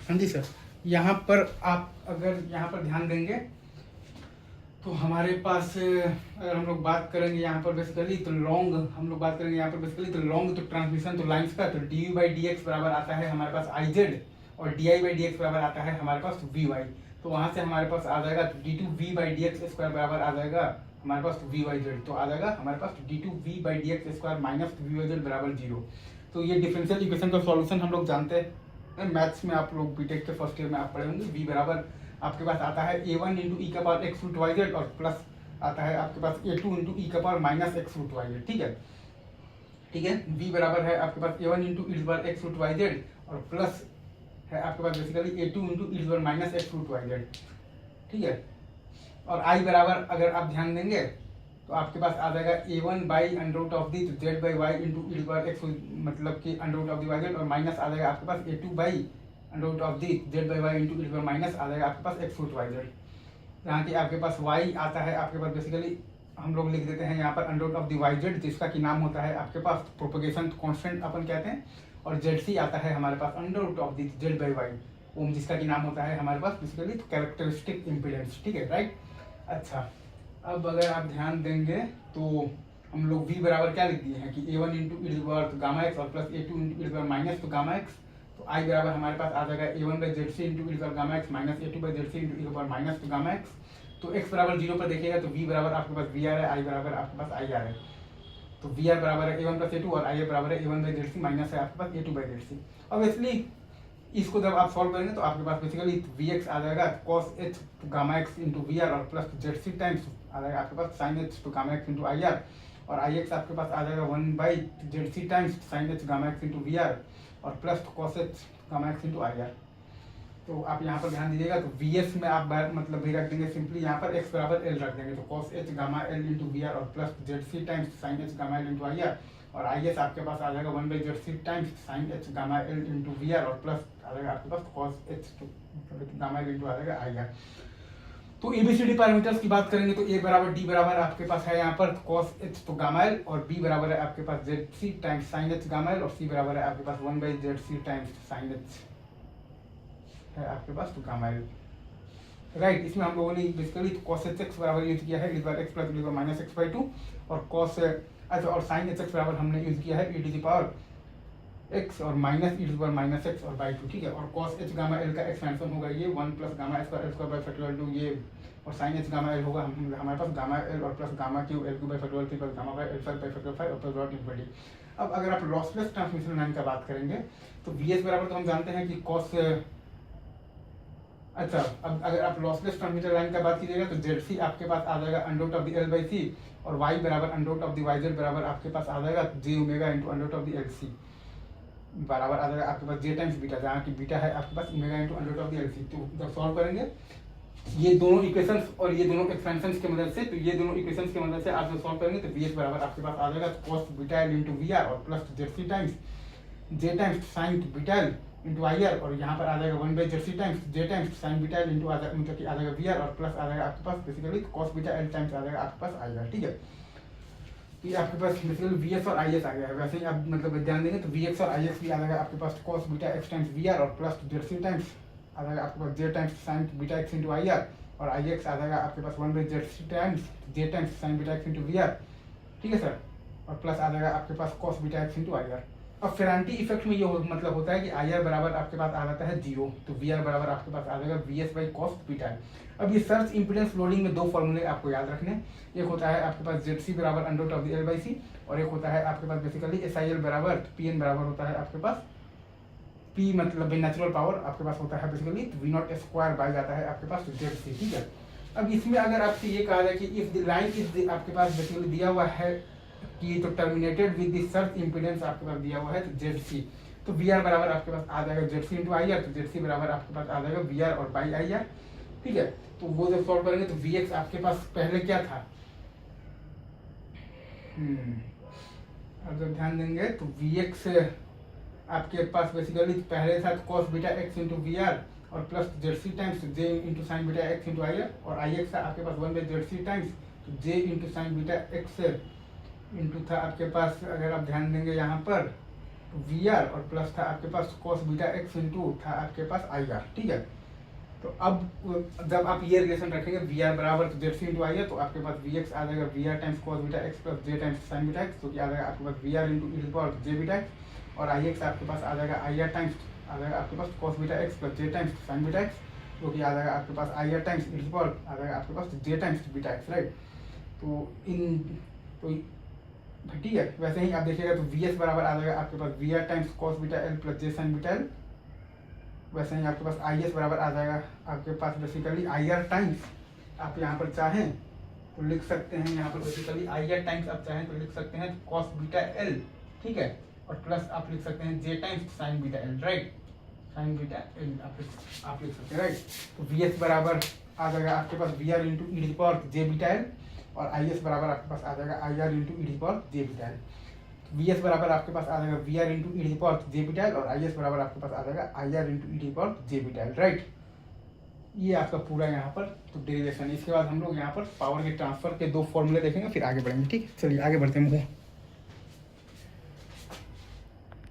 हाँ जी सर, यहाँ पर आप अगर यहाँ पर ध्यान देंगे तो हमारे पास अगर हम लोग बात करेंगे यहाँ पर बेसिकली तो लॉन्ग हम लोग बात करेंगे यहाँ पर बेसिकली तो लॉन्ग तो ट्रांसमिशन तो लाइन्स का तो D you by D x बराबर आता है हमारे पास आई जेड और D I by D x बराबर आता है हमारे पास वी वाई। तो वहाँ से हमारे पास आ जाएगा D two V by D X square बराबर आ जाएगा हमारे पास वी वाई जेड। तो आ जाएगा हमारे पास D two V by D X square minus V Y Z बराबर 0। तो ये डिफरेंशियल इक्वेशन का सॉल्यूशन हम लोग जानते हैं, मैथ्स में आप लोग बीटेक के फर्स्ट ईयर में आप पढ़े होंगे। वी बराबर आपके पास आता है ए वन इंटू ई का power X root Y Z और प्लस आता है आपके पास ए टू इंटू ई का power minus X root Y Z. ठीक है, वी बराबर है आपके पास A one into E power X root Y Z और प्लस है आपके पास basically A two into E power minus X root Y Z. ठीक है, और आई बराबर अगर आप ध्यान देंगे तो आपके पास आ जाएगा A one by under root of the तो Z by Y into E power X मतलब कि under root of the Y Z और माइनस आ जाएगा आपके पास A two by under root of the Z by Y into E power minus आ जाएगा आपके पास एक्स रूट वाई जेड। यहाँ की आपके पास y आता है आपके पास बेसिकली हम लोग लिख देते हैं यहाँ पर under root of the Y Z जिसका कि नाम होता है आपके पास प्रोपगेशन कांस्टेंट अपन कहते हैं और जेड सी आता है हमारे पास under root of the Z by Y ohm जिसका कि नाम होता है हमारे पास बेसिकली कैरेक्टरिस्टिक इम्पीडेंस। ठीक है, राइट। अच्छा, अब अगर आप ध्यान देंगे तो हम लोग v बराबर क्या लिख दिए हैं कि A one into E gamma X और plus A two into minus तो गामा एक्स। तो आई बराबर हमारे पास आ जाएगा A one by Z C into E gamma X minus A two by Z C into E minus तो gamma X. तो x बराबर 0 पर देखिएगा तो v बराबर आपके पास वी आर है, आई बराबर आपके पास आई आर है। तो वी आर बराबर है A one plus A two और आई आर बराबर है A one by Z C minus है आपके पास A two by Z C. Obviously इसको जब आप सॉल्व करेंगे तो आपके पास बेसिकली वी एक्स आ जाएगा cos H two gamma X into V R और प्लस जेड सी टाइम्स आ जाएगा आपके पास sine H two gamma X into I R और आई एक्स आपके पास आ जाएगा 1 by Z C times sine H gamma X into V R और plus cos H gamma X into I R. तो आप यहाँ पर ध्यान दीजिएगा तो वी एस में आप मतलब भी रख देंगे सिंपली यहाँ पर एक्स बराबर एल रख देंगे तो cos H gamma L into V R और plus Z C times sine H gamma L into I R और आई एस आपके पास आ जाएगा 1 by Z C times sine H gamma L into V R और plus आ जाएगा आपके पास cos H gamma L into आ जाएगा आई आर। तो एबीसीडी पैरामीटर्स की बात करेंगे तो ए बराबर डी बराबर आपके पास है यहाँ पर कॉस एच तो गामा एल और बी बराबर है आपके पास Z C times sine H gamma L और सी बराबर है आपके पास 1 by Z C times sine H है आपके पास तो गामा एल। राइट, इसमें हम लोगों ने बेसिकली कॉस एच एक्स बराबर यूज किया है x plus minus x by 2 और कॉस अच्छा और साइन एच एक्स बराबर हमने यूज किया है E to the power X और minus E to the power minus X और बाई 2। ठीक है, और कॉस एच गामा एल का एक्सपेंशन होगा ये 1 plus gamma square L square by factorial 2 ये और साइन एच गामा एल होगा हमारे पास गामा एल और plus gamma cube L cube by factorial 3 plus gamma by L five by factorial 5 और प्लस डॉट इनवर्टी। अब अगर आप लॉसलेस ट्रांसमिशन लाइन का बात करेंगे तो वी एस बराबर तो हम जानते हैं कि कॉस अच्छा अब अगर आप लॉसलेस ट्रांसमिशन लाइन का बात कीजिएगा तो जेड सी आपके पास आ जाएगा under root of the L by C और वाई बराबर under root of the Y Z बराबर आपके पास आ जाएगा J omega into under root of the L C बराबर आ जाएगा आपके पास जे टाइम्स बीटा जहाँ की बीटा है आपके पास omega into under root of the L C. तो जब सॉल्व करेंगे ये दोनों इक्वेशंस और ये दोनों एक्सपेंशंस की मदद से तो ये दोनों इक्वेशंस की मदद से आप जब सॉल्व करेंगे तो वी एस बराबर आपके पास आ जाएगा cos beta L into V R और plus Z C times J times sine beta L into I R और यहाँ पर आ जाएगा 1 by Z C times J times sine beta L into मतलब कि आ जाएगा वी आर और प्लस आ जाएगा आपके पास basically cos beta L times आ जाएगा आपके पास आई आर। ठीक है, तो ये आपके पास बेसिकली वी एस और आई एस आ गया है। वैसे ही आप मतलब ध्यान देंगे तो वी एक्स और आई एस भी आ जाएगा आपके पास cos beta X times V R और प्लस जेड सी टाइम्स आ जाएगा आपके पास J times sine beta X into I R और आई एक्स आ जाएगा आपके पास 1 by Z C times J times sine beta X into V R. ठीक है सर, और प्लस आ जाएगा आपके पास cos beta X into I R. अब फेरांटी इफेक्ट में ये मतलब होता है कि आई आर बराबर आपके पास आ जाता है 0 तो वी आर बराबर आपके पास आ जाएगा V S by cos beta. अब ये सर्च इम्पीडेंस लोडिंग में दो फॉर्मूले आपको याद रखने, एक होता है आपके पास जेड सी बराबर under root of the L by C और एक होता है आपके पास बेसिकली एस आई एल बराबर पी एन बराबर होता है आपके पास पी मतलब नेचुरल पावर आपके पास होता है basically V naught square by जाता है आपके पास जेड सी। ठीक है, अब इसमें अगर आपसे ये कहा जाए कि इफ द लाइन इज आपके पास बेसिकली दिया हुआ है कि तो terminated with the surge impedance आपके पास दिया हुआ है तो जेड सी तो वी आर बराबर आपके पास आ जाएगा Z C into I R तो जेड सी बराबर आपके पास आ जाएगा वी आर और बाई आई आर। ठीक है, तो वो जब सॉल्व करेंगे तो वी एक्स आपके पास पहले क्या था अब जब ध्यान देंगे तो वी एक्स आपके पास बेसिकली पहले था cos beta X into V R और plus Z C times J into sine beta X into I R और आई एक्स था आपके पास 1 बाई जेड सी टाइम्स तो J into sine beta X into था आपके पास अगर आप ध्यान देंगे यहाँ पर तो वी आर और प्लस था आपके पास कॉस बीटा एक्स इंटू था आपके पास आई आर, ठीक है। तो अब जब आप ये रिलेशन रखेंगे वी आर बराबर तो Z C into I R, तो आपके पास वी एक्स आ जाएगा V R times cos beta X plus J times sine beta X, तो क्या आ जाएगा आपके पास V R into E power J beta X, और आई एक्स आपके पास आ जाएगा आई आर टाइम्स आ जाएगा आपके पास cos beta X plus J times sine beta X, जो कि आ जाएगा आपके पास I R times E power आ जाएगा आपके पास J times beta X, right. तो इन तो ठीक है, वैसे ही आप देखिएगा तो वी एस बराबर आ जाएगा आपके पास V R times cos beta L plus J sine beta L, वैसे ही आपके पास आई एस बराबर आ जाएगा आपके पास बेसिकली आई आर टाइम्स, आप यहाँ पर चाहें तो लिख सकते हैं, यहाँ पर बेसिकली आई आर टाइम्स आप चाहें तो लिख सकते हैं कॉस बीटा एल, ठीक है, और प्लस आप लिख सकते हैं J times sine beta L, right, sine beta L आप लिख सकते हैं, राइट। तो वी एस बराबर आ जाएगा आपके पास V R into E power J beta L, और आई एस बराबर आपके पास आ जाएगा I R into E power J beta L. V S बराबर आपके पास आ जाएगा V R into E power J beta L, और आई एस बराबर आपके पास आ जाएगा I R into E power J beta L, right. ये आपका पूरा यहाँ पर तो डेरिवेशन। इसके बाद हम लोग यहाँ पर पावर के ट्रांसफर के दो फॉर्मूले देखेंगे, फिर आगे बढ़ेंगे, ठीक है। चलिए आगे बढ़ते हैं।